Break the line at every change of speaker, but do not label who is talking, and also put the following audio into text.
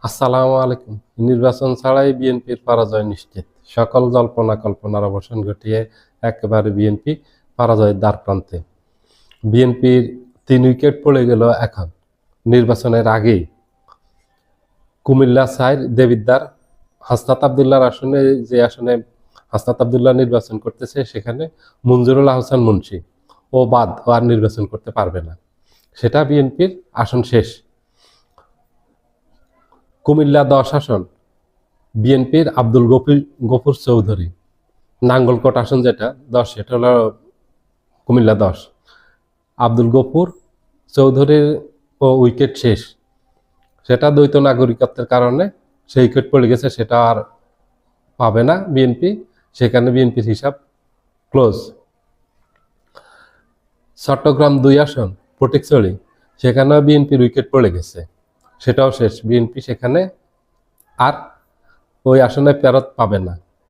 আসসালামু আলাইকুম। নির্বাচন ছাড়াই বিএনপির পরাজয় নিশ্চিত। সকল জল্পনা কল্পনার অবসান ঘটিয়ে একেবারে বিএনপি পরাজয়ের দ্বারপ্রান্তে। বিএনপির 3 উইকেট পড়ে গেল এখন নির্বাচনের আগেই। কুমিল্লা 4 দেবিদ্বার হাসনাত আবদুল্লাহর আসনে, যে আসনে হাসনাত আবদুল্লাহ নির্বাচন করতেছে, সেখানে মঞ্জুরুল আহসান মুন্সি ও আর নির্বাচন করতে পারবে না। সেটা বিএনপির আসন শেষ। কুমিল্লা 10 আসন বিএনপির আব্দুল গফুর চৌধুরী। নাঙ্গলকোট আসন যেটা 10, সেটা হলো কুমিল্লা 10। আব্দুল গফুর চৌধুরীর উইকেট শেষ। সেটা দ্বৈত নাগরিকত্বের কারণে সেই উইকেট পড়ে গেছে, সেটা আর পাবে না বিএনপি। সেখানে বিএনপির হিসাব ক্লোজ। চট্টগ্রাম 2 আসন ফটিকছড়ি, সেখানেও বিএনপির উইকেট পড়ে গেছে, সেটাও শেষ। বিএনপি সেখানে আর ওই আসনে ফেরত পাবে না।